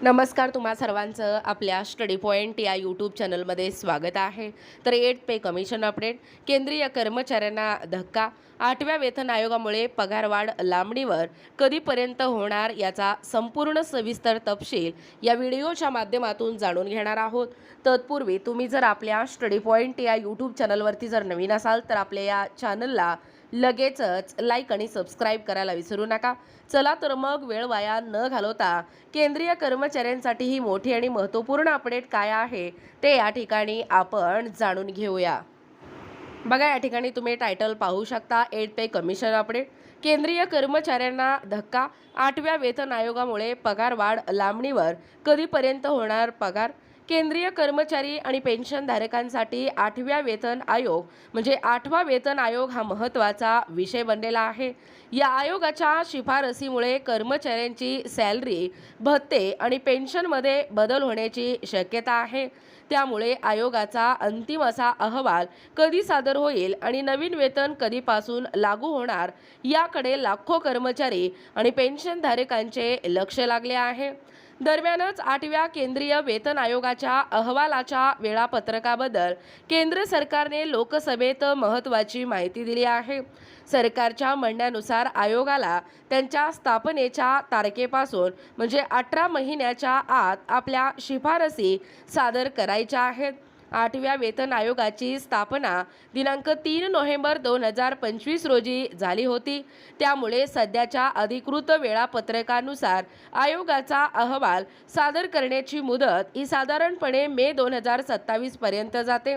नमस्कार, तुम्हा सर्वांचं आपल्या स्टडी पॉइंट या यूट्यूब चॅनलमध्ये स्वागत आहे। तर 8th पे कमिशन अपडेट, केंद्रीय कर्मचाऱ्यांना धक्का, 8व्या वेतन आयोगामुळे पगारवाढ लांबणीवर, कधीपर्यंत होणार याचा संपूर्ण सविस्तर तपशील या व्हिडिओच्या माध्यमातून जाणून घेणार आहोत। तत्पूर्वी तुम्ही जर आपल्या स्टडी पॉइंट या यूट्यूब चॅनलवरती जर नवीन असाल तर आपल्या या चॅनलला लगेचच लाईक आणि सबस्क्राईब करायला विसरू नका। चला तर मग वेळ वाया न घालवता केंद्रीय कर्मचाऱ्यांसाठी ही मोठी आणि महत्त्वपूर्ण अपडेट काय आहे ते या ठिकाणी आपण जाणून घेऊया। बघा, या ठिकाणी तुम्ही टायटल पाहू शकता, 8th पे कमिशन अपडेट, केंद्रीय कर्मचाऱ्यांना धक्का, 8व्या वेतन आयोगामुळे पगारवाढ लांबणीवर, कधीपर्यंत होणार पगार। केंद्रीय कर्मचारी आणि पेन्शनधारकांसाठी 8व्या वेतन आयोग म्हणजे 8वा वेतन आयोग हा महत्त्वाचा विषय बनलेला आहे। या आयोगाच्या शिफारसीमुळे कर्मचाऱ्यांची सॅलरी, भत्ते आणि पेन्शनमध्ये बदल होण्याची शक्यता आहे। त्यामुळे आयोगाचा अंतिम असा अहवाल कधी सादर होईल आणि नवीन वेतन कधीपासून लागू होणार याकडे लाखो कर्मचारी आणि पेन्शनधारकांचे लक्ष लागले आहे। दरम्यानच 8व्या केंद्रीय वेतन आयोगाच्या अहवालाच्या वेळापत्रकाबद्दल केंद्र सरकारने लोकसभेत महत्त्वाची माहिती दिली आहे। सरकारच्या म्हणण्यानुसार आयोगाला त्यांच्या स्थापनेच्या तारखेपासून म्हणजे 18 महिन्याच्या आत आपल्या शिफारसी सादर करायच्या आहेत। 8व्या वेतन आयोगाची स्थापना दिनांक 3 नोव्हेंबर 2025 रोजी झाली होती। त्यामुळे सध्याच्या अधिकृत वेळापत्रकानुसार आयोगाचा अहवाल सादर करण्याची मुदत ही साधारणपणे मे 2027 पर्यंत जाते।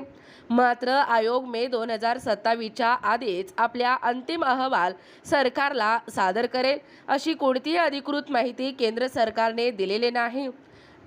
मात्र आयोग मे 2027च्या आधीच आपल्या अंतिम अहवाल सरकारला सादर करेल अशी कोणतीही अधिकृत माहिती केंद्र सरकारने दिलेली नाही।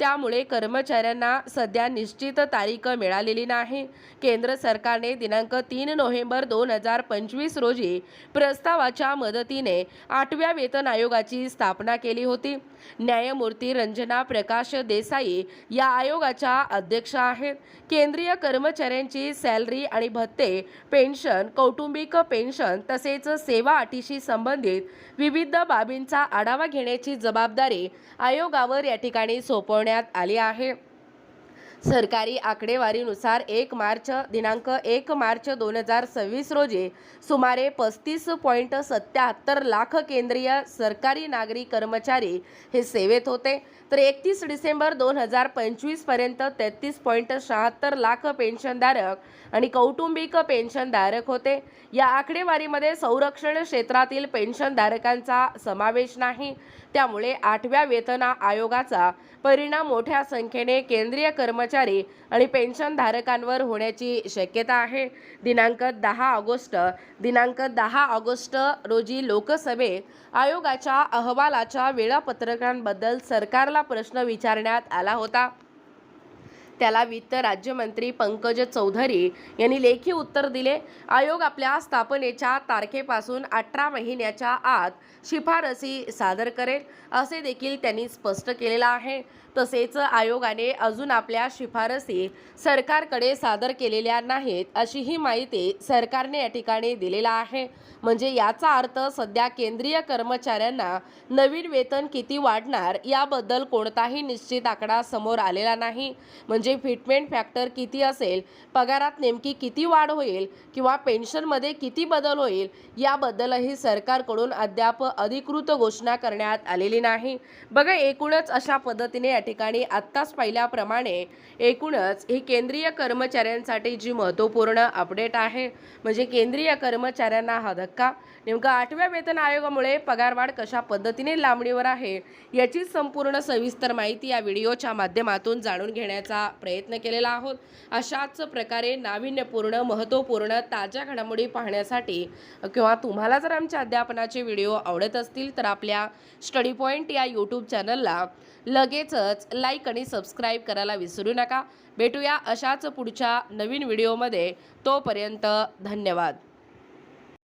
त्यामुळे कर्मचाऱ्यांना सध्या निश्चित तारीख मिळालेली नाही। केंद्र सरकारने दिनांक 3 नोव्हेंबर 2025 रोजी प्रस्तावाच्या मदतीने 8व्या वेतन आयोगाची स्थापना केली होती। न्यायमूर्ती रंजना प्रकाश देसाई या आयोगाच्या अध्यक्ष आहेत। केंद्रीय कर्मचाऱ्यांची सॅलरी आणि भत्ते, पेन्शन, कौटुंबिक पेन्शन तसेच सेवा अटीशी संबंधित विविध बाबींचा आढावा घेण्याची जबाबदारी आयोगावर या ठिकाणी सोपवण्यात आली आहे। सरकारी आकडेवारीनुसार दिनांक 1 मार्च 2026 रोजी सुमारे 35.77 लाख केंद्रीय सरकारी नागरी कर्मचारी हे सेवेत होते, तर 31 डिसेंबर 2025 पर्यंत 33.76 लाख पेन्शनधारक आणि कौटुंबिक पेन्शनधारक होते। या आकडेवारीमध्ये संरक्षण क्षेत्रातील पेन्शनधारकांचा समावेश नाही। त्यामुळे 8व्या वेतन आयोगाचा परिणाम मोठ्या संख्येने केंद्रीय कर्मचारी आणि पेन्शनधारकांवर होण्याची शक्यता आहे। दिनांक 10 ऑगस्ट रोजी लोकसभेत आयोगाच्या अहवालाच्या वेळापत्रकांबद्दल सरकारला प्रश्न विचारण्यात आला होता। त्याला वित्त राज्यमंत्री पंकज चौधरी यांनी लेखी उत्तर दिले। आयोग आपल्या स्थापनेच्या तारखेपासून 18 महिन्याच्या आत शिफारसी सादर करेल असे देखील त्यांनी स्पष्ट केलेलं आहे। तसेच आयोगाने अजून आपल्या शिफारसी सरकारकडे सादर केलेल्या नाहीत अशीही माहिती सरकारने या ठिकाणी दिलेला आहे। म्हणजे याचा अर्थ सध्या केंद्रीय कर्मचाऱ्यांना नवीन वेतन किती वाढणार याबद्दल कोणताही निश्चित आकडा समोर आलेला नाही। म्हणजे फिटमेंट फॅक्टर किती असेल, पगारात नेमकी किती वाढ होईल किंवा पेन्शनमध्ये किती बदल होईल याबद्दलही सरकारकडून अद्याप अधिकृत घोषणा करण्यात आलेली नाही। बघा, एकूणच अशा पद्धतीने या ठिकाणी आत्ताच पाहिल्याप्रमाणे एकूणच ही केंद्रीय कर्मचाऱ्यांसाठी जी महत्त्वपूर्ण अपडेट आहे, म्हणजे केंद्रीय कर्मचाऱ्यांना हा धक्का, नेमका 8व्या वेतन आयोगामुळे पगारवाढ कशा पद्धतीने लांबणीवर आहे याची संपूर्ण सविस्तर माहिती या व्हिडिओच्या माध्यमातून जाणून घेण्याचा प्रयत्न केलेला आहोत। अशाच प्रकारे नाविन्यपूर्ण, महत्त्वपूर्ण, ताज्या घडामोडी पाहण्यासाठी किंवा तुम्हाला जर आमच्या अध्यापनाचे व्हिडिओ आवडत असतील तर आपल्या स्टडी पॉइंट या यूट्यूब चॅनलला लगेचच लाईक आणि सबस्क्राईब करायला विसरू नका। भेटूया अशाच पुढच्या नवीन व्हिडिओमध्ये, तोपर्यंत धन्यवाद।